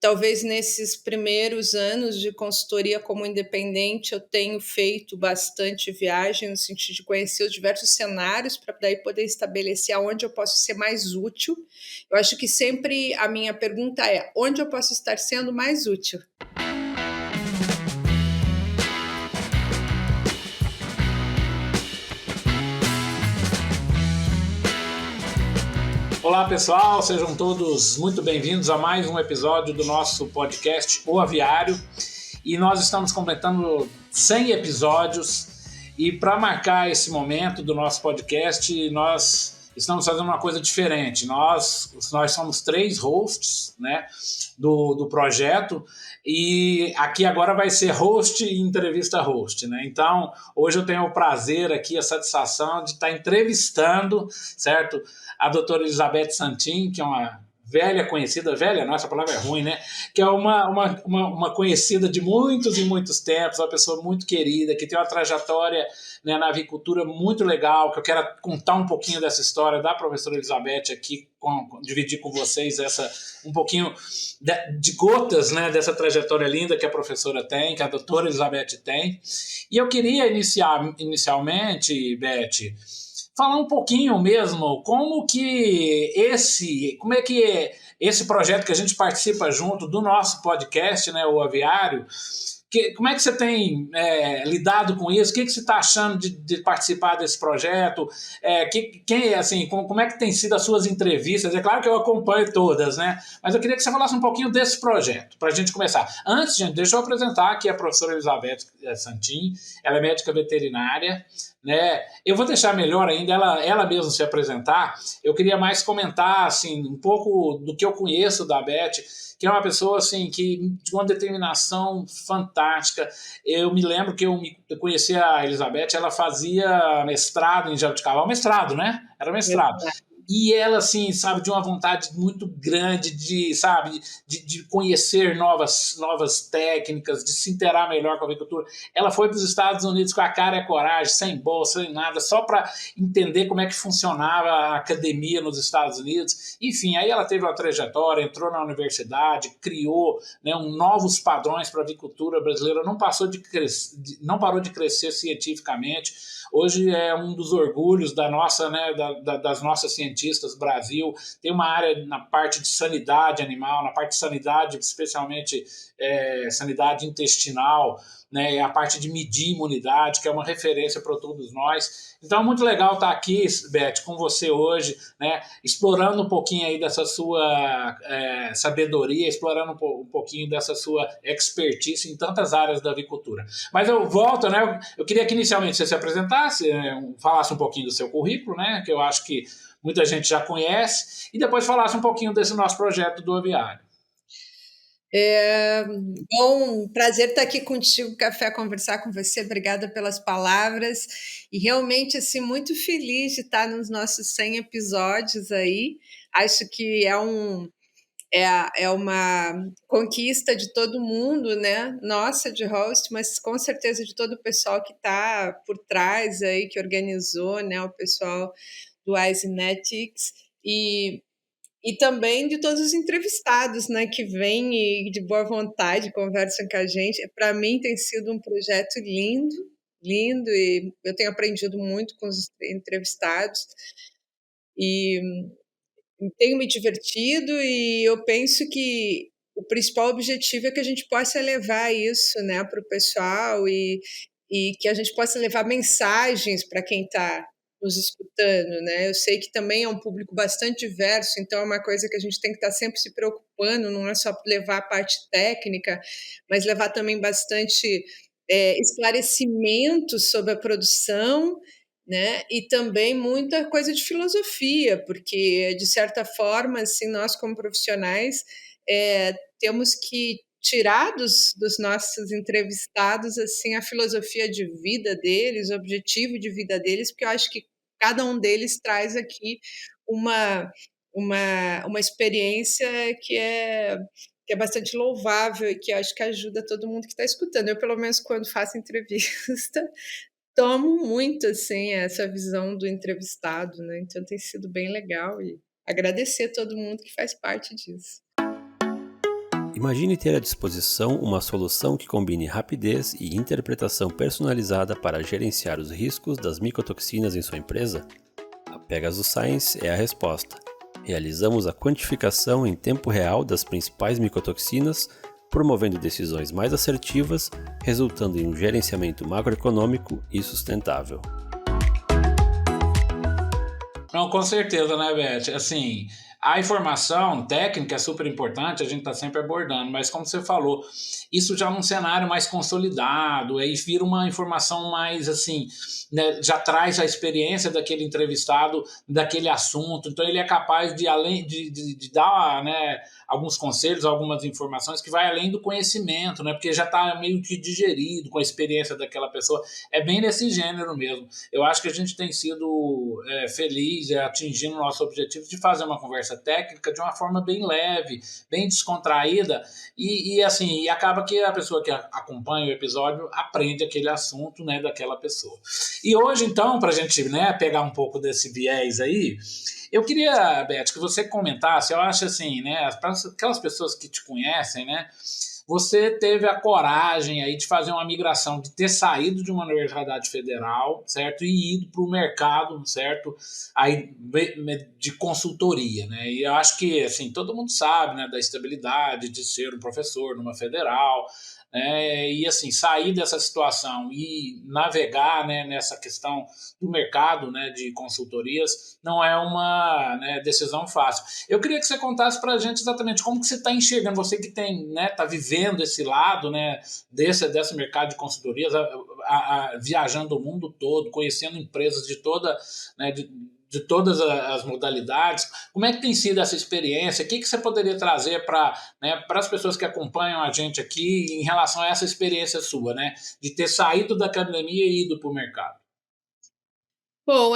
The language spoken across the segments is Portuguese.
Talvez nesses primeiros anos de consultoria como independente, eu tenho feito bastante viagem, no sentido de conhecer os diversos cenários, para daí poder estabelecer aonde eu posso ser mais útil. Eu acho que sempre a minha pergunta é: onde eu posso estar sendo mais útil? Olá pessoal, sejam todos muito bem-vindos a mais um episódio do nosso podcast O Aviário, e nós estamos completando 100 episódios, e para marcar esse momento do nosso podcast nós estamos fazendo uma coisa diferente. Nós somos 3 hosts, né, do projeto, e aqui agora vai ser host e entrevista host, né? Então hoje eu tenho o prazer aqui, a satisfação de estar entrevistando, certo, a doutora Elizabeth Santin, que é uma velha conhecida, velha, não, essa palavra é ruim, né? Que é uma conhecida de muitos e muitos tempos, uma pessoa muito querida, que tem uma trajetória, né, na avicultura muito legal, que eu quero contar um pouquinho dessa história da professora Elizabeth aqui, dividir com vocês um pouquinho de gotas, né, dessa trajetória linda que a professora tem, que a doutora Elizabeth tem. E eu queria inicialmente, Beth, falar um pouquinho mesmo como é que é esse projeto que a gente participa junto do nosso podcast, né, o Aviário. Como é que você tem lidado com isso? O que você está achando de participar desse projeto? Como é que tem sido as suas entrevistas? É claro que eu acompanho todas, né? Mas eu queria que você falasse um pouquinho desse projeto, para a gente começar. Antes, gente, deixa eu apresentar aqui a professora Elizabeth Santin. Ela é médica veterinária, né? Eu vou deixar melhor ainda ela mesma se apresentar. Eu queria mais comentar assim, um pouco do que eu conheço da Beth, que é uma pessoa assim, que de uma determinação fantástica. Eu me lembro que eu conheci a Elizabeth, ela fazia mestrado em jabuticabal, mestrado, né? Era mestrado. E ela, assim, sabe, de uma vontade muito grande de, sabe, de conhecer novas técnicas, de se interar melhor com a agricultura. Ela foi para os Estados Unidos com a cara e a coragem, sem bolsa, sem nada, só para entender como é que funcionava a academia nos Estados Unidos. Enfim, aí ela teve uma trajetória, entrou na universidade, criou, né, novos padrões para a agricultura brasileira, não parou de crescer cientificamente. Hoje é um dos orgulhos da nossa, né, das nossas cientistas do Brasil. Tem uma área na parte de sanidade animal, na parte de sanidade, especialmente sanidade intestinal, né, a parte de medir imunidade, que é uma referência para todos nós. Então é muito legal estar aqui, Beth, com você hoje, né, explorando um pouquinho aí dessa sua sabedoria, explorando um pouquinho dessa sua expertise em tantas áreas da avicultura. Mas eu volto, né, eu queria que inicialmente você se apresentasse, falasse um pouquinho do seu currículo, né, que eu acho que muita gente já conhece, e depois falasse um pouquinho desse nosso projeto do aviário. Bom, prazer estar aqui contigo, Café, conversar com você. Obrigada pelas palavras. E realmente, assim, muito feliz de estar nos nossos 100 episódios aí. Acho que é uma conquista de todo mundo, né? Nossa, de host, mas com certeza de todo o pessoal que está por trás aí, que organizou, né? O pessoal do Isenetics. E também de todos os entrevistados, né, que vêm e de boa vontade conversam com a gente. Para mim tem sido um projeto lindo, lindo, e eu tenho aprendido muito com os entrevistados e tenho me divertido, e eu penso que o principal objetivo é que a gente possa levar isso, né, para o pessoal, e que a gente possa levar mensagens para quem está nos escutando, né? Eu sei que também é um público bastante diverso, então é uma coisa que a gente tem que estar sempre se preocupando, não é só levar a parte técnica, mas levar também bastante esclarecimento sobre a produção, né? E também muita coisa de filosofia, porque de certa forma, assim, nós como profissionais temos que tirar dos nossos entrevistados assim a filosofia de vida deles, o objetivo de vida deles, porque eu acho que cada um deles traz aqui uma uma experiência que é bastante louvável e que eu acho que ajuda todo mundo que está escutando. Eu, pelo menos, quando faço entrevista, tomo muito, assim, essa visão do entrevistado, né, então tem sido bem legal, e agradecer a todo mundo que faz parte disso. Imagine ter à disposição uma solução que combine rapidez e interpretação personalizada para gerenciar os riscos das micotoxinas em sua empresa? A Pegasus Science é a resposta. Realizamos a quantificação em tempo real das principais micotoxinas, promovendo decisões mais assertivas, resultando em um gerenciamento macroeconômico e sustentável. Não, com certeza, né, Beth? Assim, a informação técnica é super importante, a gente está sempre abordando, mas como você falou, isso já num cenário mais consolidado, aí vira uma informação mais assim, né, já traz a experiência daquele entrevistado, daquele assunto, então ele é capaz de, além de dar, né, alguns conselhos, algumas informações que vai além do conhecimento, né, porque já está meio que digerido com a experiência daquela pessoa, é bem nesse gênero mesmo. Eu acho que a gente tem sido feliz atingindo o nosso objetivo de fazer uma conversa técnica de uma forma bem leve, bem descontraída e assim, e acaba que a pessoa que acompanha o episódio aprende aquele assunto, né, daquela pessoa. E hoje, então, para a gente, né, pegar um pouco desse viés aí, eu queria, Beth, que você comentasse, eu acho assim, né, para aquelas pessoas que te conhecem, né, você teve a coragem aí de fazer uma migração, de ter saído de uma universidade federal, certo? E ido para o mercado, certo? Aí, de consultoria, né? E eu acho que, assim, todo mundo sabe, né, da estabilidade de ser um professor numa federal, né? E, assim, sair dessa situação e navegar, né, nessa questão do mercado, né, de consultorias não é uma, né, decisão fácil. Eu queria que você contasse para a gente exatamente como que você está enxergando, você que tem, né, está vivendo esse lado, né, desse mercado de consultorias, viajando o mundo todo, conhecendo empresas de toda, né, de todas as modalidades. Como é que tem sido essa experiência? O que você poderia trazer para, né, as pessoas que acompanham a gente aqui em relação a essa experiência sua, né, de ter saído da academia e ido para o mercado? Bom,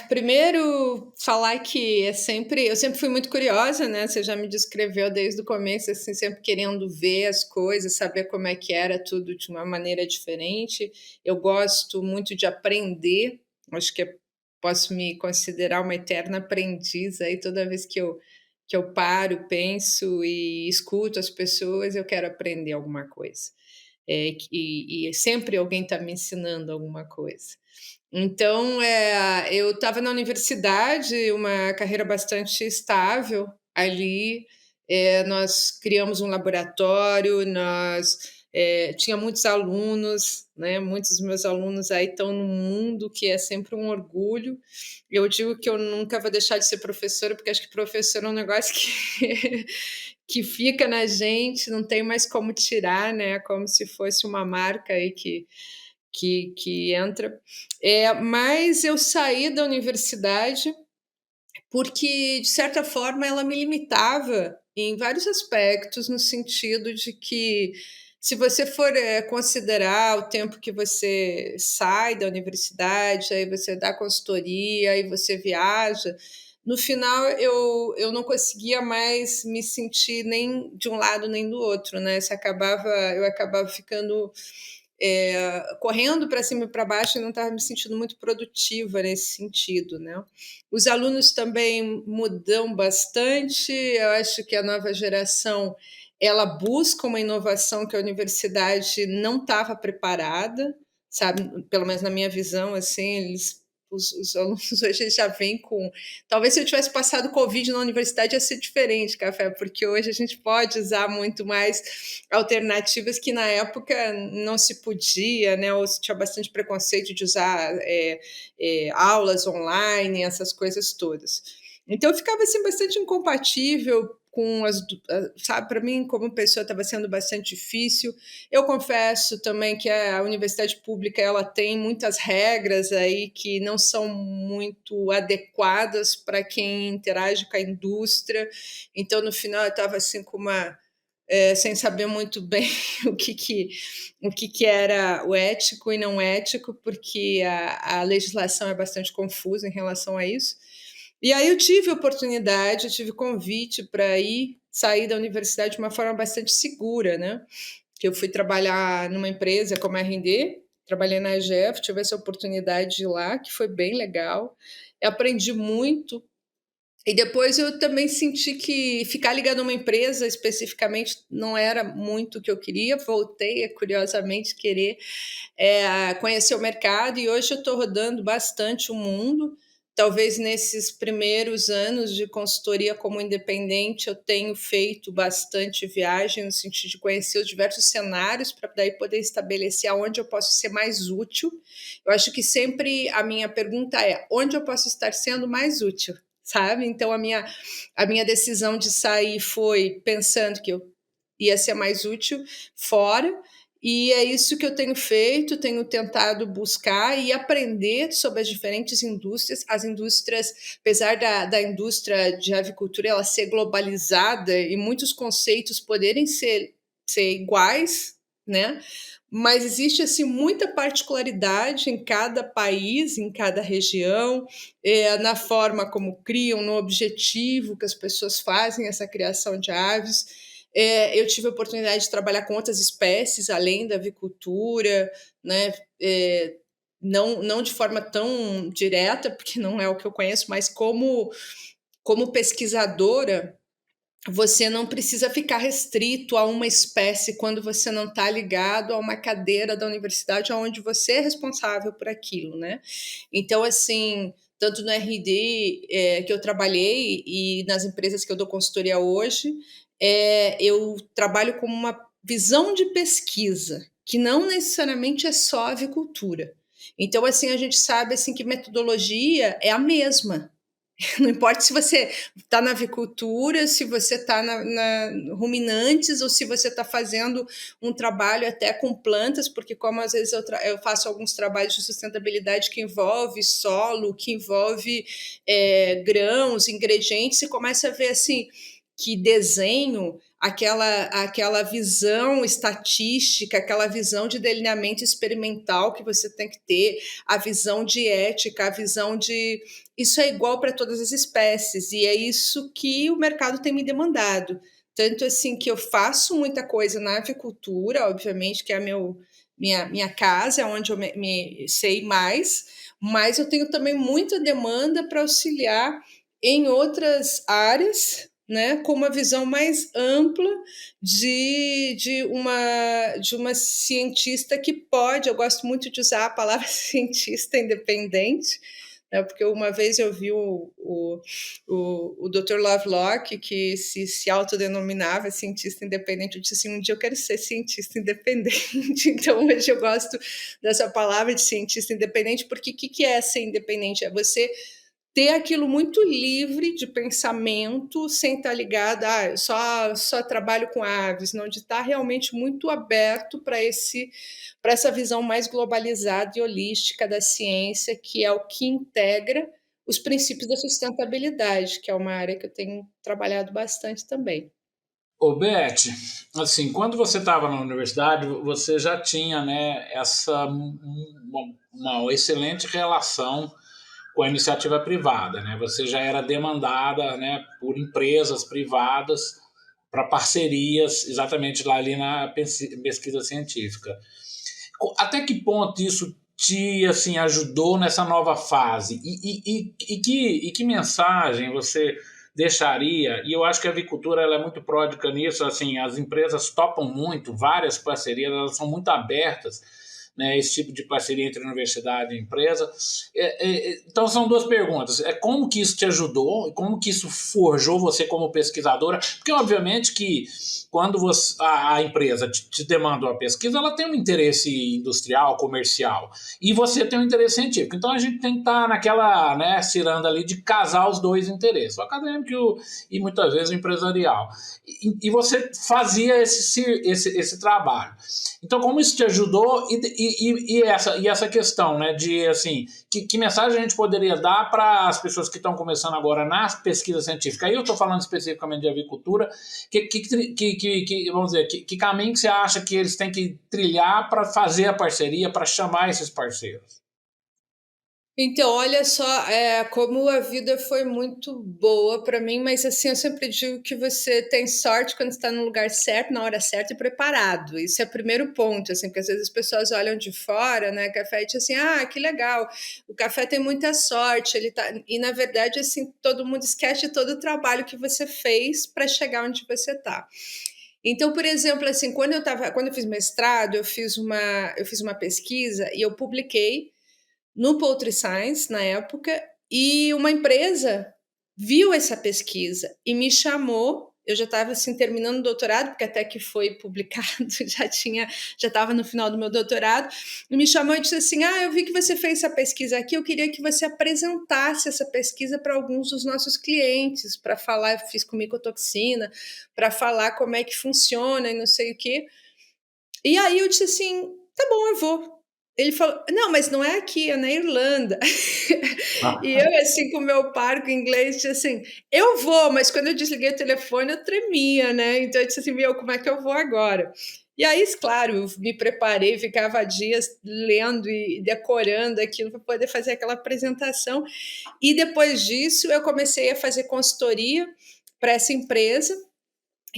primeiro falar que eu sempre fui muito curiosa, né? Você já me descreveu desde o começo, assim, sempre querendo ver as coisas, saber como é que era tudo de uma maneira diferente. Eu gosto muito de aprender, acho que posso me considerar uma eterna aprendiz aí toda vez que eu paro, penso e escuto as pessoas, eu quero aprender alguma coisa. E sempre alguém está me ensinando alguma coisa. Então, eu estava na universidade, uma carreira bastante estável ali. Nós criamos um laboratório, tinha muitos alunos, né? Muitos dos meus alunos aí estão no mundo, que é sempre um orgulho. Eu digo que eu nunca vou deixar de ser professora, porque acho que professor é um negócio que, que fica na gente, não tem mais como tirar, né? Como se fosse uma marca aí que entra. Mas eu saí da universidade porque, de certa forma, ela me limitava em vários aspectos, no sentido de que, se você for considerar o tempo que você sai da universidade, aí você dá consultoria, aí você viaja, no final eu não conseguia mais me sentir nem de um lado nem do outro, né? Eu acabava ficando correndo para cima e para baixo e não estava me sentindo muito produtiva nesse sentido, né? Os alunos também mudam bastante. Eu acho que a nova geração ela busca uma inovação que a universidade não estava preparada, sabe? Pelo menos na minha visão, assim, os alunos hoje já vêm com. Talvez se eu tivesse passado Covid na universidade ia ser diferente, Café, porque hoje a gente pode usar muito mais alternativas que na época não se podia, né? Ou se tinha bastante preconceito de usar aulas online, essas coisas todas. Então eu ficava assim bastante incompatível com sabe, para mim como pessoa estava sendo bastante difícil. Eu confesso também que a universidade pública ela tem muitas regras aí que não são muito adequadas para quem interage com a indústria. Então no final eu estava assim com uma sem saber muito bem o que era o ético e não ético, porque a legislação é bastante confusa em relação a isso. E aí eu tive oportunidade, eu tive convite para ir sair da universidade de uma forma bastante segura, né? Que eu fui trabalhar numa empresa como a R&D, trabalhei na EGF, tive essa oportunidade de ir lá, que foi bem legal. Eu aprendi muito E depois eu também senti que ficar ligado a uma empresa especificamente não era muito o que eu queria. Voltei a, curiosamente, querer conhecer o mercado e hoje eu estou rodando bastante o mundo. Talvez nesses primeiros anos de consultoria como independente eu tenho feito bastante viagem no sentido de conhecer os diversos cenários para daí poder estabelecer aonde eu posso ser mais útil. Eu acho que sempre a minha pergunta é onde eu posso estar sendo mais útil, sabe? Então a minha decisão de sair foi pensando que eu ia ser mais útil fora, e é isso que eu tenho feito, tenho tentado buscar e aprender sobre as diferentes indústrias. As indústrias, apesar da indústria de avicultura ela ser globalizada e muitos conceitos poderem ser iguais, né? Mas existe assim muita particularidade em cada país, em cada região, na forma como criam, no objetivo que as pessoas fazem essa criação de aves. Eu tive a oportunidade de trabalhar com outras espécies, além da avicultura, né? Não de forma tão direta, porque não é o que eu conheço, mas como pesquisadora, você não precisa ficar restrito a uma espécie quando você não está ligado a uma cadeira da universidade onde você é responsável por aquilo, né? Então, assim, tanto no RD que eu trabalhei e nas empresas que eu dou consultoria hoje, eu trabalho com uma visão de pesquisa, que não necessariamente é só avicultura. Então, assim, a gente sabe assim, que metodologia é a mesma. Não importa se você está na avicultura, se você está na ruminantes ou se você está fazendo um trabalho até com plantas, porque como às vezes eu faço alguns trabalhos de sustentabilidade que envolve solo, que envolve grãos, ingredientes, você começa a ver assim que desenho, aquela visão estatística, aquela visão de delineamento experimental que você tem que ter, a visão de ética, a visão de isso é igual para todas as espécies, e é isso que o mercado tem me demandado. Tanto assim que eu faço muita coisa na avicultura, obviamente, que é minha casa, é onde eu me sei mais, mas eu tenho também muita demanda para auxiliar em outras áreas, né, com uma visão mais ampla de uma cientista que pode, eu gosto muito de usar a palavra cientista independente, né, porque uma vez eu vi o Dr. Lovelock, que se autodenominava cientista independente, eu disse assim, um dia eu quero ser cientista independente, então hoje eu gosto dessa palavra de cientista independente, porque o que é ser independente? É você ter aquilo muito livre de pensamento, sem estar ligado, eu só trabalho com aves, não, de estar realmente muito aberto para essa visão mais globalizada e holística da ciência, que é o que integra os princípios da sustentabilidade, que é uma área que eu tenho trabalhado bastante também. Ô, Beth, assim, quando você estava na universidade, você já tinha, né, uma excelente relação com a iniciativa privada, né? Você já era demandada, né, por empresas privadas para parcerias, exatamente lá ali na pesquisa científica. Até que ponto isso te assim ajudou nessa nova fase? E que mensagem você deixaria? E eu acho que a avicultura ela é muito pródica nisso. Assim, as empresas topam muito, várias parcerias, elas são muito abertas, né, esse tipo de parceria entre universidade e empresa. Então são duas perguntas. Como que isso te ajudou? Como que isso forjou você como pesquisadora? Porque obviamente que quando a empresa te demanda uma pesquisa, ela tem um interesse industrial, comercial, e você tem um interesse científico. Então a gente tem que estar naquela, né, ciranda ali de casar os dois interesses, o acadêmico e muitas vezes o empresarial. E você fazia esse trabalho. Então, como isso te ajudou e essa questão, né, de assim, que mensagem a gente poderia dar para as pessoas que estão começando agora na pesquisa científica? Aí eu estou falando especificamente de avicultura, vamos dizer, que caminho que você acha que eles têm que trilhar para fazer a parceria, para chamar esses parceiros? Então, olha só, como a vida foi muito boa para mim, mas assim, eu sempre digo que você tem sorte quando está no lugar certo, na hora certa e preparado. Isso é o primeiro ponto, assim, porque às vezes as pessoas olham de fora, né, café e dizem assim, ah, que legal, o café tem muita sorte, ele tá... E na verdade, assim, todo mundo esquece de todo o trabalho que você fez para chegar onde você está. Então, por exemplo, assim, quando eu fiz mestrado, eu fiz uma pesquisa e eu publiquei no Poultry Science, na época, e uma empresa viu essa pesquisa e me chamou. Eu já estava assim terminando o doutorado, porque até que foi publicado já estava no final do meu doutorado, e me chamou e disse assim: "Ah, eu vi que você fez essa pesquisa aqui, eu queria que você apresentasse essa pesquisa para alguns dos nossos clientes, para falar, eu fiz com micotoxina, para falar como é que funciona e não sei o quê". E aí eu disse assim: "Tá bom, eu vou". Ele falou: "Não, mas não é aqui, é na Irlanda". E eu, assim, com o meu parco inglês, disse assim: "Eu vou", mas quando eu desliguei o telefone eu tremia, né, então eu disse assim: "Meu, como é que eu vou agora?". E aí, claro, eu me preparei, ficava dias lendo e decorando aquilo para poder fazer aquela apresentação. E depois disso eu comecei a fazer consultoria para essa empresa,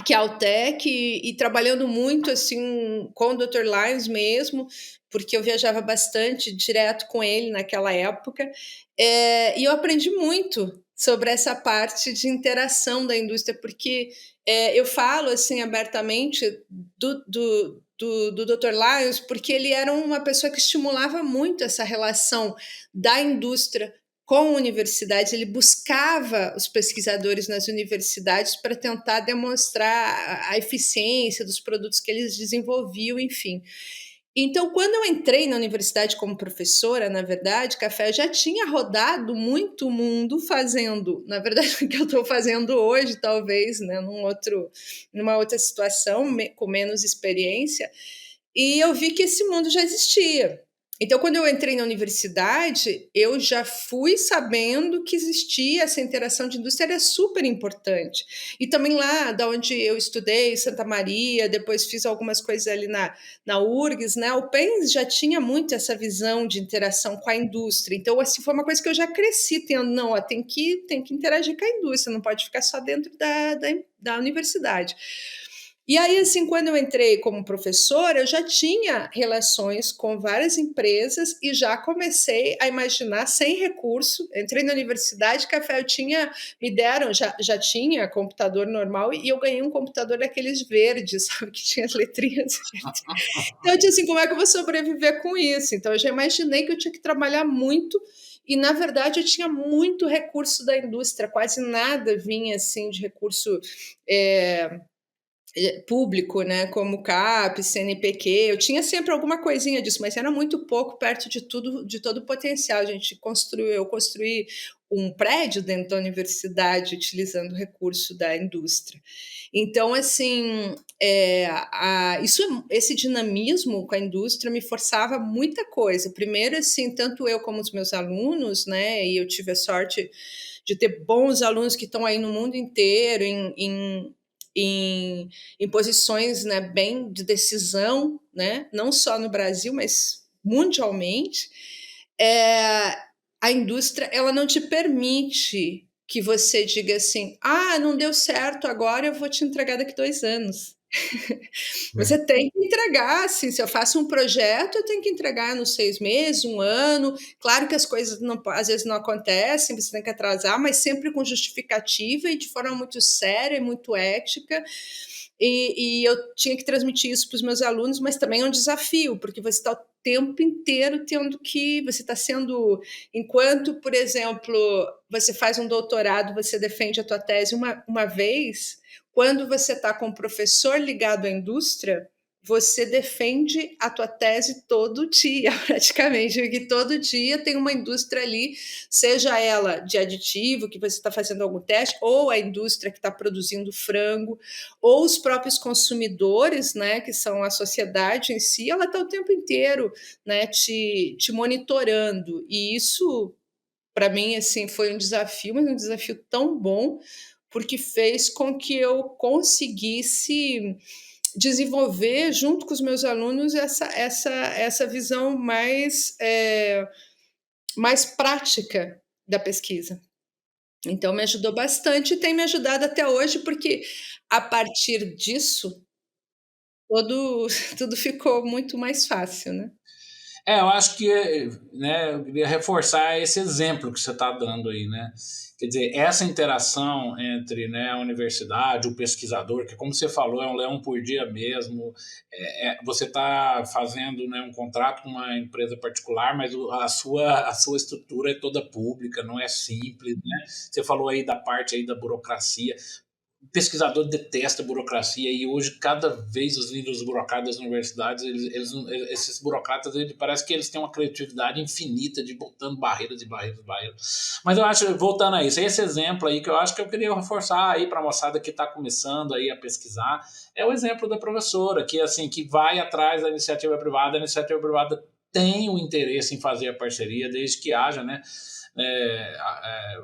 que é a Altec, e trabalhando muito assim com o Dr. Lyons mesmo, porque eu viajava bastante direto com ele naquela época, e eu aprendi muito sobre essa parte de interação da indústria, porque eu falo assim abertamente do Dr. Lyons, porque ele era uma pessoa que estimulava muito essa relação da indústria com a universidade, ele buscava os pesquisadores nas universidades para tentar demonstrar a eficiência dos produtos que eles desenvolviam, enfim. Então, quando eu entrei na universidade como professora, na verdade, Café, eu já tinha rodado muito o mundo fazendo, na verdade, o que eu estou fazendo hoje, talvez, né, numa outra situação, com menos experiência, e eu vi que esse mundo já existia. Então, quando eu entrei na universidade, eu já fui sabendo que existia essa interação de indústria, era super importante. E também lá, da onde eu estudei, Santa Maria, depois fiz algumas coisas ali na URGS, né? O PENS já tinha muito essa visão de interação com a indústria. Então, assim, foi uma coisa que eu já cresci tendo, não, ó, tem que interagir com a indústria, não pode ficar só dentro da universidade. E aí, assim, quando eu entrei como professora, eu já tinha relações com várias empresas e já comecei a imaginar sem recurso. Entrei na universidade, café, me deram, já tinha computador normal e eu ganhei um computador daqueles verdes, sabe, que tinha as letrinhas. Então, eu disse assim, como é que eu vou sobreviver com isso? Então, eu já imaginei que eu tinha que trabalhar muito e, na verdade, eu tinha muito recurso da indústria, quase nada vinha, assim, de recurso... público, né, como CAP, CNPq, eu tinha sempre alguma coisinha disso, mas era muito pouco perto de tudo, de todo o potencial. Eu construí um prédio dentro da universidade utilizando o recurso da indústria. Então, assim, esse dinamismo com a indústria me forçava muita coisa. Primeiro, assim, tanto eu como os meus alunos, né, e eu tive a sorte de ter bons alunos que estão aí no mundo inteiro em, em posições, né, bem de decisão, né, não só no Brasil, mas mundialmente, é, a indústria ela não te permite que você diga assim, ah, não deu certo, agora eu vou te entregar daqui 2 anos. Você tem que entregar, assim, se eu faço um projeto, eu tenho que entregar nos 6 meses, 1 ano. Claro que as coisas não, às vezes não acontecem, você tem que atrasar, mas sempre com justificativa e de forma muito séria e muito ética. E eu tinha que transmitir isso para os meus alunos, mas também é um desafio, porque você está o tempo inteiro tendo que. Você está sendo. Enquanto, por exemplo, você faz um doutorado, você defende a tua tese uma vez, quando você está com um professor ligado à indústria, você defende a tua tese todo dia, praticamente, porque todo dia tem uma indústria ali, seja ela de aditivo, que você está fazendo algum teste, ou a indústria que está produzindo frango, ou os próprios consumidores, né, que são a sociedade em si, ela está o tempo inteiro, né, te monitorando. E isso, para mim, assim, foi um desafio, mas um desafio tão bom, porque fez com que eu conseguisse desenvolver, junto com os meus alunos, essa visão mais mais prática da pesquisa. Então, me ajudou bastante e tem me ajudado até hoje, porque a partir disso, tudo ficou muito mais fácil, né? Eu acho que, né, eu queria reforçar esse exemplo que você está dando aí, né? Quer dizer, essa interação entre, né, a universidade, o pesquisador, que como você falou, é um leão por dia mesmo. Você está fazendo, né, um contrato com uma empresa particular, mas a sua estrutura é toda pública, não é simples, né? Você falou aí da parte aí da burocracia. O pesquisador detesta burocracia e hoje cada vez os líderes burocratas das universidades, esses burocratas, parece que eles têm uma criatividade infinita de botando barreiras e barreiras e barreiras. Mas eu acho, voltando a isso, esse exemplo aí que eu acho que eu queria reforçar aí para a moçada que está começando aí a pesquisar, é o exemplo da professora, que assim, que vai atrás da iniciativa privada. A iniciativa privada tem o interesse em fazer a parceria, desde que haja, né,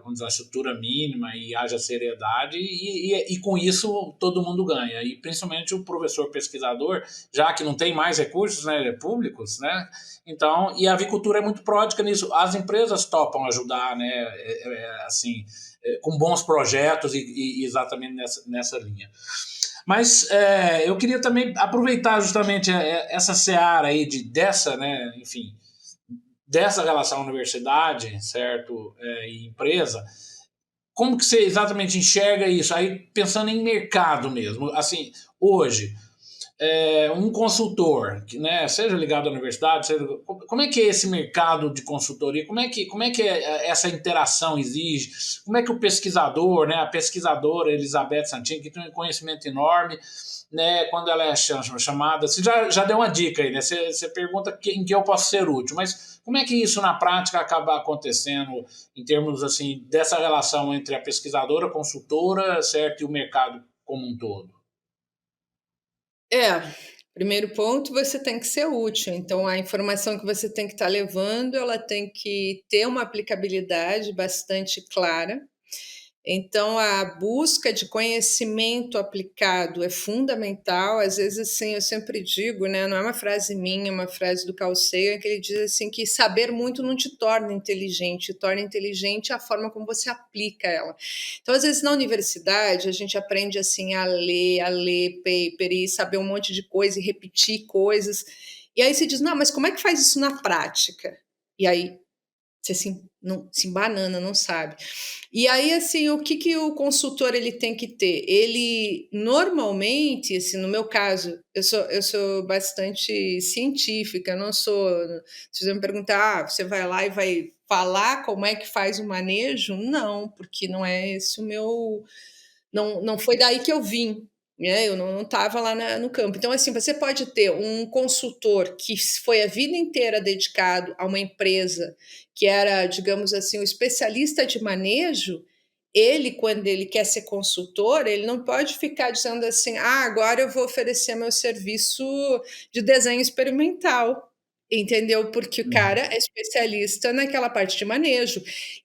vamos dizer, a estrutura mínima e haja seriedade, e com isso todo mundo ganha, e principalmente o professor pesquisador, já que não tem mais recursos, né, públicos, né, então, e a avicultura é muito pródica nisso, as empresas topam ajudar, né, assim, com bons projetos e exatamente nessa linha. Mas eu queria também aproveitar justamente essa seara aí dessa, né, enfim, dessa relação universidade, certo, e empresa. Como que você exatamente enxerga isso? Aí pensando em mercado mesmo, assim, hoje, um consultor, que, né, seja ligado à universidade, como é que é esse mercado de consultoria? Como é que essa interação exige? Como é que o pesquisador, né, a pesquisadora Elizabeth Santini, que tem um conhecimento enorme, né, quando ela é chamada, você já deu uma dica aí, né? Você pergunta em que eu posso ser útil, mas como é que isso na prática acaba acontecendo em termos assim dessa relação entre a pesquisadora, a consultora, certo, e o mercado como um todo? Primeiro ponto, você tem que ser útil. Então, a informação que você tem que estar levando, ela tem que ter uma aplicabilidade bastante clara. Então, a busca de conhecimento aplicado é fundamental. Às vezes, assim, eu sempre digo, né, não é uma frase minha, é uma frase do Carl Sagan, que ele diz assim que saber muito não te torna inteligente, torna inteligente a forma como você aplica ela. Então, às vezes, na universidade, a gente aprende assim a ler paper e saber um monte de coisa e repetir coisas. E aí se diz, não, mas como é que faz isso na prática? E aí você se embanana, não sabe. E aí, assim, o que o consultor ele tem que ter? Ele, normalmente, assim, no meu caso, eu sou bastante científica, não sou... Se você me perguntar, você vai lá e vai falar como é que faz o manejo? Não, porque não é esse o meu... Não foi daí que eu vim, né? Eu não estava lá no campo. Então, assim, você pode ter um consultor que foi a vida inteira dedicado a uma empresa que era, digamos assim, um especialista de manejo. Ele, quando ele quer ser consultor, ele não pode ficar dizendo assim: ah, agora eu vou oferecer meu serviço de desenho experimental. Entendeu? Porque o cara é especialista naquela parte de manejo.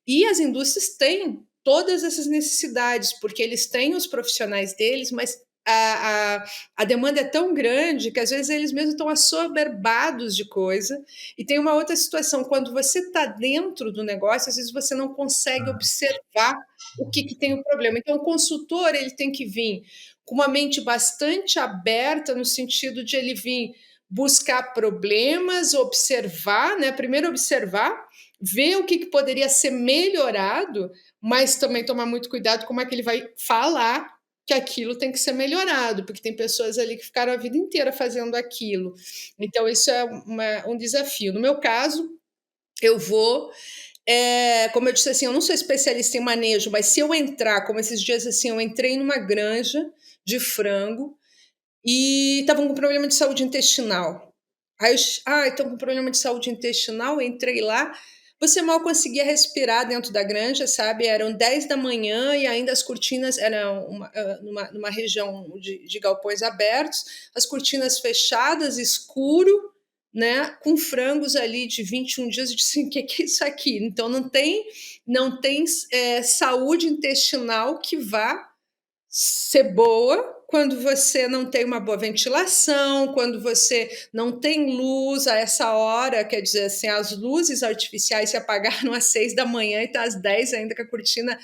E as indústrias têm todas essas necessidades, porque eles têm os profissionais deles, mas a demanda é tão grande que às vezes eles mesmos estão assoberbados de coisa. E tem uma outra situação, quando você está dentro do negócio, às vezes você não consegue observar o que tem o problema. Então, o consultor ele tem que vir com uma mente bastante aberta, no sentido de ele vir buscar problemas, observar, né? Primeiro observar, ver o que poderia ser melhorado, mas também tomar muito cuidado como é que ele vai falar que aquilo tem que ser melhorado, porque tem pessoas ali que ficaram a vida inteira fazendo aquilo. Então, isso é um desafio. No meu caso, eu vou... como eu disse assim, eu não sou especialista em manejo, mas se eu entrar, como esses dias assim, eu entrei numa granja de frango e estavam com problema de saúde intestinal. Aí estão com problema de saúde intestinal, eu entrei lá, você mal conseguia respirar dentro da granja, sabe? Eram 10 da manhã e ainda as cortinas eram numa região de galpões abertos, as cortinas fechadas, escuro, né? Com frangos ali de 21 dias. Eu disse, o que é isso aqui? Então não tem saúde intestinal que vá ser boa quando você não tem uma boa ventilação, quando você não tem luz a essa hora, quer dizer assim, as luzes artificiais se apagaram às 6 da manhã e está às 10 ainda com a cortina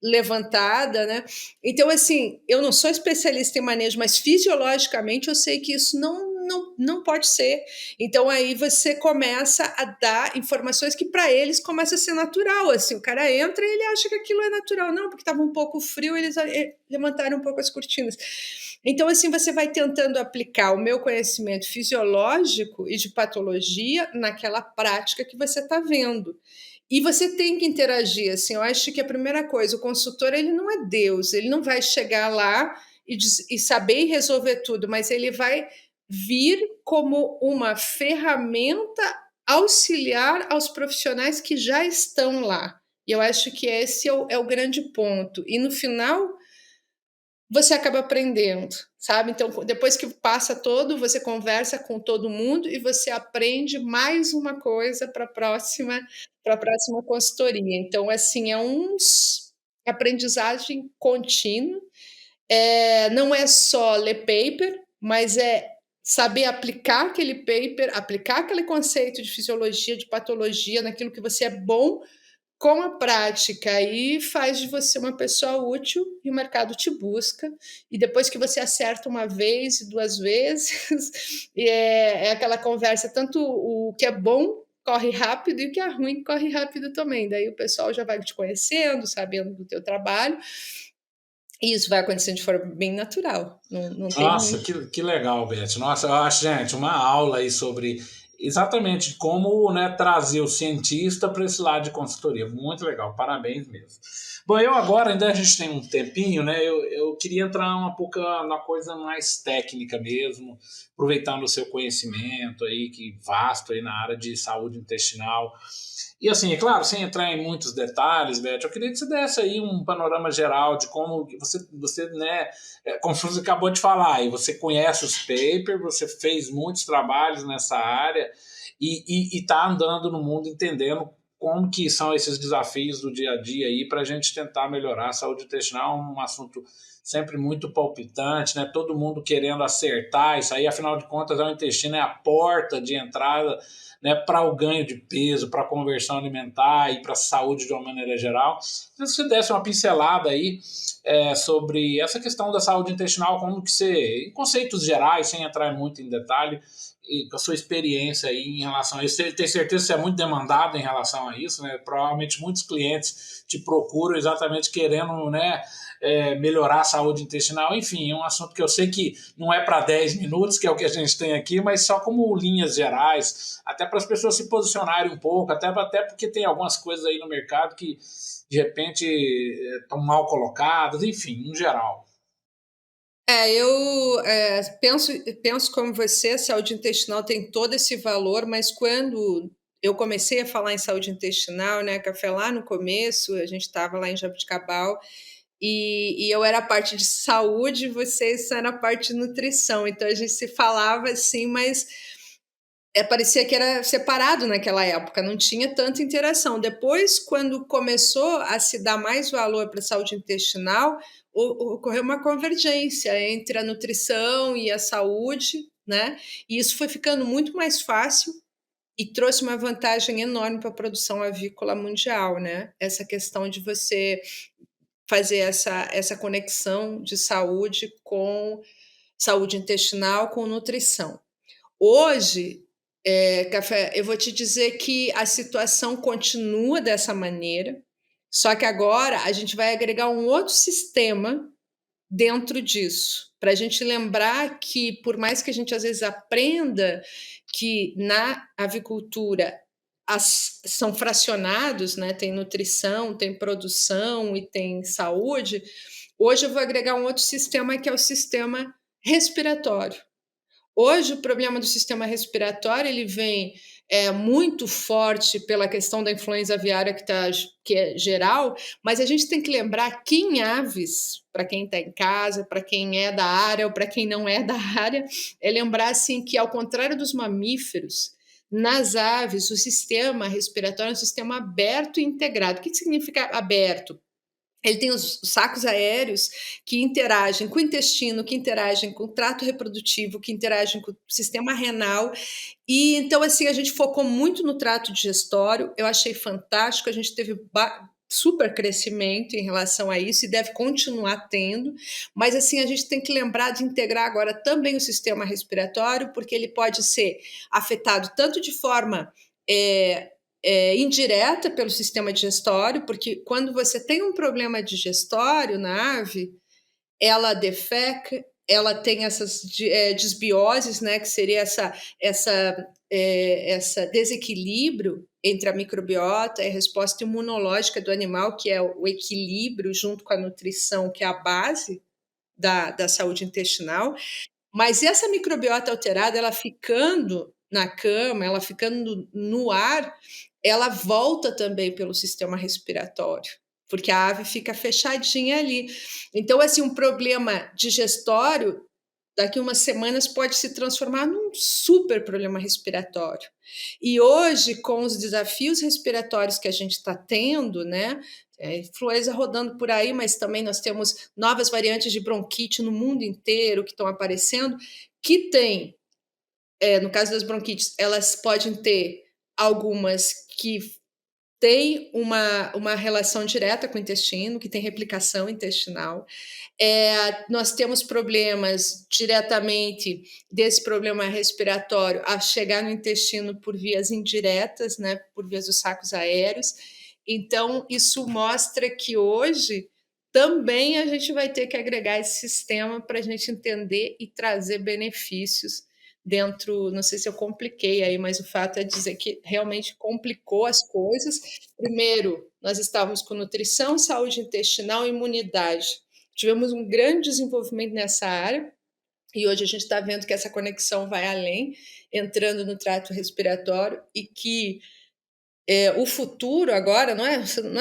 levantada, né? Então, assim, eu não sou especialista em manejo, mas fisiologicamente eu sei que isso não pode ser. Então, aí você começa a dar informações que para eles começa a ser natural. Assim, o cara entra e ele acha que aquilo é natural. Não, porque estava um pouco frio, eles levantaram um pouco as cortinas. Então, assim, você vai tentando aplicar o meu conhecimento fisiológico e de patologia naquela prática que você está vendo. E você tem que interagir, assim, eu acho que a primeira coisa, o consultor, ele não é Deus, ele não vai chegar lá e saber e resolver tudo, mas ele vai vir como uma ferramenta auxiliar aos profissionais que já estão lá. E eu acho que esse é o grande ponto. E no final, você acaba aprendendo, sabe? Então, depois que passa todo, você conversa com todo mundo e você aprende mais uma coisa para a próxima consultoria. Então, assim, é um aprendizagem contínua. Não é só ler paper, mas é saber aplicar aquele paper, aplicar aquele conceito de fisiologia, de patologia, naquilo que você é bom com a prática e faz de você uma pessoa útil e o mercado te busca. E depois que você acerta uma vez e duas vezes, é aquela conversa, tanto o que é bom corre rápido e o que é ruim corre rápido também. Daí o pessoal já vai te conhecendo, sabendo do teu trabalho, e isso vai acontecendo de forma bem natural. Não tem Nossa, muito. que legal, Beth. Nossa, eu acho, gente, uma aula aí sobre exatamente como, né, trazer o cientista para esse lado de consultoria. Muito legal, parabéns mesmo. Bom, eu agora, ainda a gente tem um tempinho, né? Eu queria entrar um pouco na coisa mais técnica mesmo, aproveitando o seu conhecimento aí, que vasto aí na área de saúde intestinal. E assim, é claro, sem entrar em muitos detalhes, Beth, eu queria que você desse aí um panorama geral de como você né, como você acabou de falar, e você conhece os papers, você fez muitos trabalhos nessa área e está andando no mundo entendendo como que são esses desafios do dia a dia aí para a gente tentar melhorar a saúde intestinal, um assunto sempre muito palpitante, né? Todo mundo querendo acertar isso aí, afinal de contas, o intestino é a porta de entrada, né, para o ganho de peso, para a conversão alimentar e para a saúde de uma maneira geral. Se você desse uma pincelada aí sobre essa questão da saúde intestinal, como que você, em conceitos gerais, sem entrar muito em detalhe, e com a sua experiência aí em relação a isso. Tenho certeza que você é muito demandado em relação a isso, né? Provavelmente muitos clientes te procuram exatamente querendo, né, melhorar a saúde intestinal. Enfim, é um assunto que eu sei que não é para 10 minutos, que é o que a gente tem aqui, mas só como linhas gerais, até para as pessoas se posicionarem um pouco, até porque tem algumas coisas aí no mercado que de repente estão mal colocadas, enfim, no geral. Eu penso como você, a saúde intestinal tem todo esse valor, mas quando eu comecei a falar em saúde intestinal, né, Café, lá no começo, a gente estava lá em Jabuticabal, e eu era a parte de saúde, vocês eram a parte de nutrição, então a gente se falava assim, mas parecia que era separado naquela época, não tinha tanta interação. Depois, quando começou a se dar mais valor para a saúde intestinal, ocorreu uma convergência entre a nutrição e a saúde, né? E isso foi ficando muito mais fácil e trouxe uma vantagem enorme para a produção avícola mundial, né? Essa questão de você fazer essa conexão de saúde com saúde intestinal com nutrição. Hoje, Café, eu vou te dizer que a situação continua dessa maneira, só que agora a gente vai agregar um outro sistema dentro disso, para a gente lembrar que, por mais que a gente às vezes aprenda que na avicultura são fracionados, né? Tem nutrição, tem produção e tem saúde, hoje eu vou agregar um outro sistema que é o sistema respiratório. Hoje, o problema do sistema respiratório ele vem muito forte pela questão da influenza aviária que é geral, mas a gente tem que lembrar que em aves, para quem está em casa, para quem é da área ou para quem não é da área, é lembrar assim, que, ao contrário dos mamíferos, nas aves, o sistema respiratório é um sistema aberto e integrado. O que significa aberto? Ele tem os sacos aéreos que interagem com o intestino, que interagem com o trato reprodutivo, que interagem com o sistema renal. E então, assim, a gente focou muito no trato digestório. Eu achei fantástico, a gente teve super crescimento em relação a isso e deve continuar tendo. Mas, assim, a gente tem que lembrar de integrar agora também o sistema respiratório, porque ele pode ser afetado tanto de forma indireta pelo sistema digestório, porque quando você tem um problema digestório na ave, ela defeca, ela tem essas desbioses, né, que seria essa desequilíbrio entre a microbiota e a resposta imunológica do animal, que é o equilíbrio junto com a nutrição, que é a base da saúde intestinal. Mas essa microbiota alterada, ela ficando na cama, ela ficando no ar, ela volta também pelo sistema respiratório, porque a ave fica fechadinha ali. Então, assim, um problema digestório, daqui umas semanas pode se transformar num super problema respiratório. E hoje, com os desafios respiratórios que a gente está tendo, né? Influenza rodando por aí, mas também nós temos novas variantes de bronquite no mundo inteiro que estão aparecendo, que tem, no caso das bronquites, elas podem ter algumas que têm uma relação direta com o intestino, que tem replicação intestinal. Nós temos problemas diretamente desse problema respiratório a chegar no intestino por vias indiretas, né, por vias dos sacos aéreos. Então, isso mostra que hoje também a gente vai ter que agregar esse sistema para a gente entender e trazer benefícios dentro. Não sei se eu compliquei aí, mas o fato é dizer que realmente complicou as coisas. Primeiro, nós estávamos com nutrição, saúde intestinal e imunidade. Tivemos um grande desenvolvimento nessa área e hoje a gente está vendo que essa conexão vai além, entrando no trato respiratório e que o futuro agora não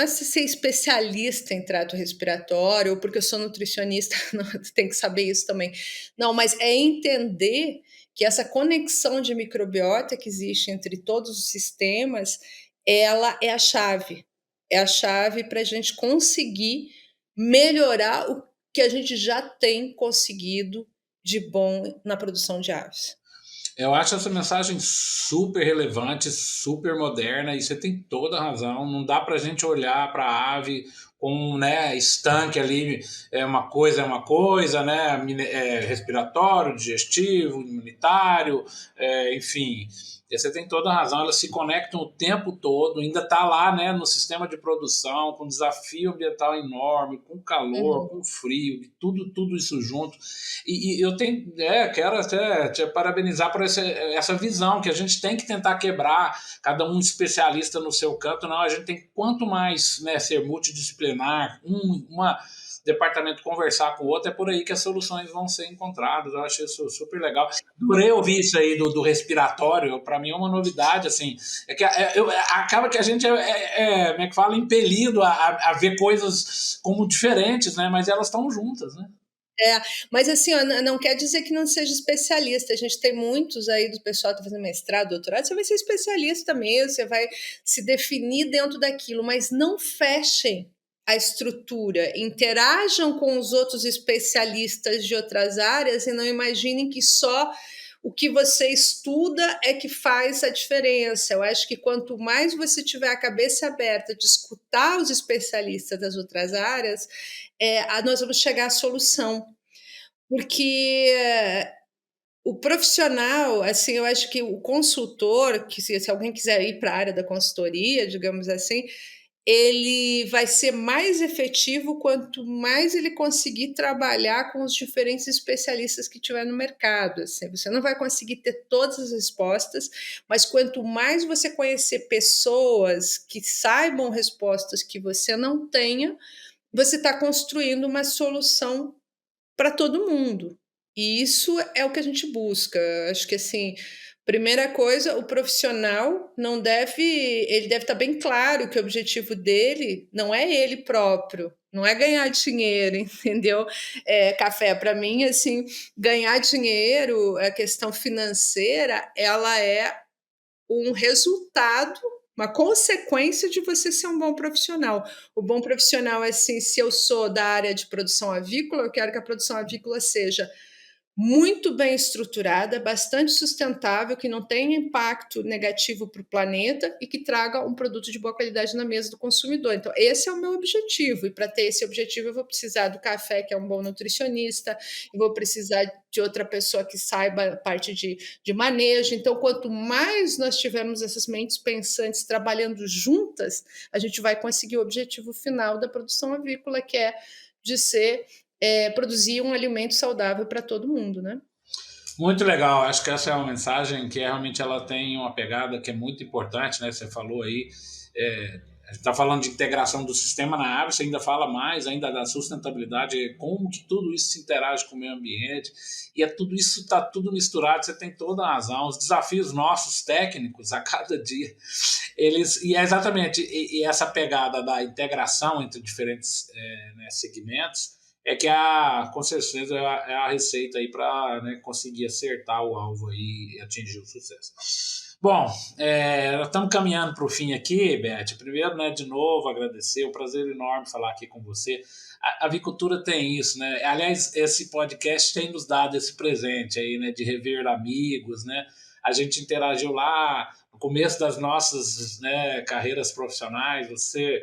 é ser especialista em trato respiratório, ou porque eu sou nutricionista, não, tem que saber isso também. Não, mas é entender que essa conexão de microbiota que existe entre todos os sistemas, ela é a chave. É a chave para a gente conseguir melhorar o que a gente já tem conseguido de bom na produção de aves. Eu acho essa mensagem super relevante, super moderna, e você tem toda a razão. Não dá para a gente olhar para a ave com, né, estanque ali, é uma coisa, né, respiratório, digestivo, imunitário, enfim. E você tem toda a razão, elas se conectam o tempo todo, ainda está lá, né, no sistema de produção, com desafio ambiental enorme, com calor, com frio, tudo isso junto. E eu quero até te parabenizar por essa visão, que a gente tem que tentar quebrar, cada um especialista no seu canto. Não, a gente tem, quanto mais, né, ser multidisciplinar, uma departamento conversar com o outro, é por aí que as soluções vão ser encontradas. Eu achei isso super legal. Adorei ouvir isso aí do respiratório, para mim é uma novidade, assim, acaba que a gente como é que fala, impelido a ver coisas como diferentes, né, mas elas estão juntas, né? Mas assim, ó, não quer dizer que não seja especialista. A gente tem muitos aí do pessoal que está fazendo mestrado, doutorado, você vai ser especialista mesmo, você vai se definir dentro daquilo, mas não fechem a estrutura, interajam com os outros especialistas de outras áreas e não imaginem que só o que você estuda é que faz a diferença. Eu acho que quanto mais você tiver a cabeça aberta de escutar os especialistas das outras áreas, nós vamos chegar à solução. Porque o profissional, assim, eu acho que o consultor, que se alguém quiser ir para a área da consultoria, digamos assim, ele vai ser mais efetivo quanto mais ele conseguir trabalhar com os diferentes especialistas que tiver no mercado. Assim, você não vai conseguir ter todas as respostas, mas quanto mais você conhecer pessoas que saibam respostas que você não tenha, você está construindo uma solução para todo mundo. E isso é o que a gente busca. Acho que, assim, primeira coisa, o profissional ele deve estar bem claro que o objetivo dele não é ele próprio, não é ganhar dinheiro, entendeu? Café, para mim, assim, ganhar dinheiro, a questão financeira, ela é um resultado uma consequência de você ser um bom profissional. O bom profissional é assim, se eu sou da área de produção avícola, eu quero que a produção avícola seja muito bem estruturada, bastante sustentável, que não tenha impacto negativo para o planeta e que traga um produto de boa qualidade na mesa do consumidor. Então, esse é o meu objetivo. E para ter esse objetivo, eu vou precisar do café, que é um bom nutricionista, eu vou precisar de outra pessoa que saiba a parte de manejo. Então, quanto mais nós tivermos essas mentes pensantes trabalhando juntas, a gente vai conseguir o objetivo final da produção avícola, que é de ser produzir um alimento saudável para todo mundo, né? Muito legal, acho que essa é uma mensagem que realmente ela tem uma pegada que é muito importante, né? Você falou aí, a gente está falando de integração do sistema na árvore, você ainda fala mais ainda da sustentabilidade, como que tudo isso se interage com o meio ambiente, e tudo isso está tudo misturado, você tem toda a razão, os desafios nossos técnicos a cada dia, e é exatamente e essa pegada da integração entre diferentes né, segmentos, que com certeza é a receita aí para, né, conseguir acertar o alvo aí e atingir o sucesso. Bom, estamos caminhando para o fim aqui, Beth. Primeiro, né, de novo, agradecer, é um prazer enorme falar aqui com você. A avicultura tem isso, né? Aliás, esse podcast tem nos dado esse presente aí, né, de rever amigos, né? A gente interagiu lá no começo das nossas, né, carreiras profissionais, você,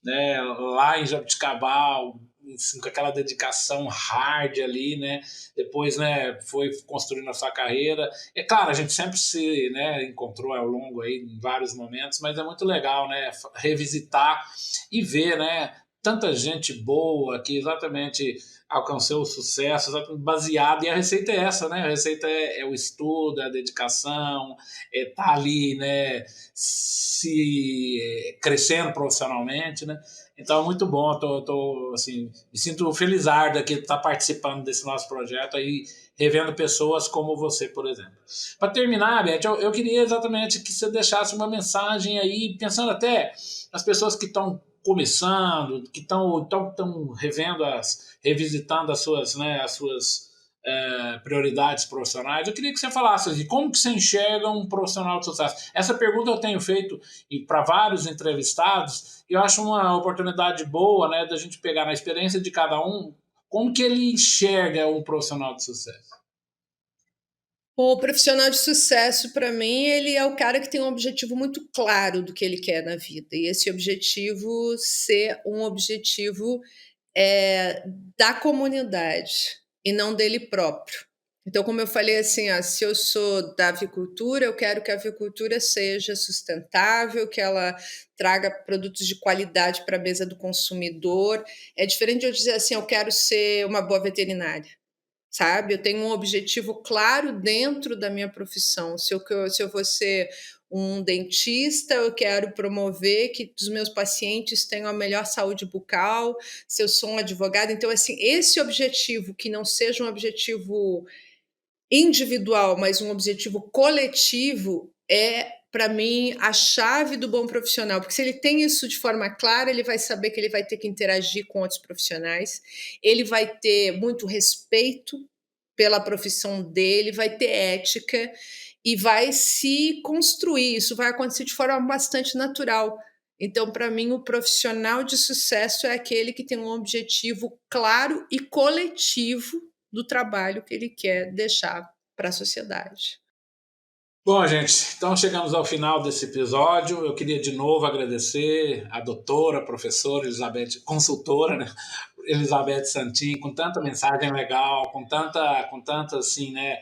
né, lá em Jabuticabal, assim, com aquela dedicação hard ali, né? Depois, né, foi construindo a sua carreira. É claro, a gente sempre se, né, encontrou ao longo aí em vários momentos, mas é muito legal, né, revisitar e ver, né, tanta gente boa que exatamente alcançou o sucesso, exatamente baseado, e a receita é essa, né? A receita é o estudo, é a dedicação, tá ali, né, se crescendo profissionalmente, né? Então, muito bom, tô assim, me sinto felizardo aqui de estar participando desse nosso projeto aí, revendo pessoas como você, por exemplo. Para terminar, Beth, eu queria exatamente que você deixasse uma mensagem aí, pensando até nas pessoas que estão começando, que estão revendo, revisitando as suas, né, prioridades profissionais. Eu queria que você falasse de como que você enxerga um profissional de sucesso. Essa pergunta eu tenho feito para vários entrevistados e eu acho uma oportunidade boa, né, da gente pegar na experiência de cada um como que ele enxerga um profissional de sucesso. O profissional de sucesso, para mim, ele é o cara que tem um objetivo muito claro do que ele quer na vida. E esse objetivo ser um objetivo da comunidade e não dele próprio. Então, como eu falei assim, se eu sou da avicultura, eu quero que a avicultura seja sustentável, que ela traga produtos de qualidade para a mesa do consumidor. É diferente de eu dizer assim, eu quero ser uma boa veterinária. Sabe? Eu tenho um objetivo claro dentro da minha profissão. Se eu vou ser um dentista, eu quero promover que os meus pacientes tenham a melhor saúde bucal. Se eu sou um advogado, então, assim, esse objetivo, que não seja um objetivo individual, mas um objetivo coletivo, para mim, a chave do bom profissional, porque se ele tem isso de forma clara, ele vai saber que ele vai ter que interagir com outros profissionais, ele vai ter muito respeito pela profissão dele, vai ter ética e vai se construir. Isso vai acontecer de forma bastante natural. Então, para mim, o profissional de sucesso é aquele que tem um objetivo claro e coletivo do trabalho que ele quer deixar para a sociedade. Bom, gente, então chegamos ao final desse episódio. Eu queria de novo agradecer a doutora, a professora Elizabeth, consultora, né? Elizabeth Santin, com tanta mensagem legal, com tanta assim, né,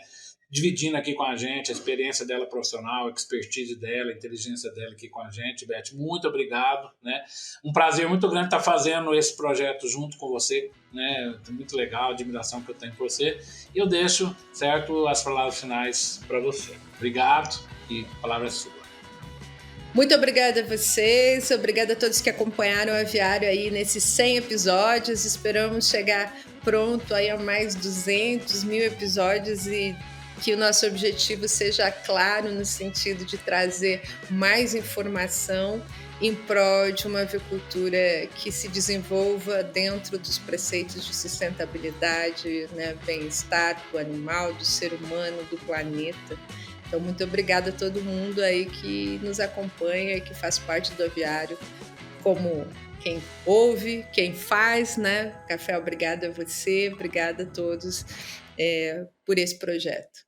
dividindo aqui com a gente a experiência dela profissional, a expertise dela, a inteligência dela aqui com a gente. Beth, muito obrigado, né? Um prazer muito grande estar fazendo esse projeto junto com você, né? Muito legal, a admiração que eu tenho por você. E eu deixo, certo, as palavras finais para você. Obrigado e a palavra é sua. Muito obrigada a vocês, obrigada a todos que acompanharam o Aviário aí nesses 100 episódios. Esperamos chegar pronto aí a mais 200 mil episódios e que o nosso objetivo seja claro no sentido de trazer mais informação em prol de uma avicultura que se desenvolva dentro dos preceitos de sustentabilidade, né, bem-estar do animal, do ser humano, do planeta. Então, muito obrigada a todo mundo aí que nos acompanha e que faz parte do Aviário, como quem ouve, quem faz, né? Café, obrigada a você, obrigada a todos por esse projeto.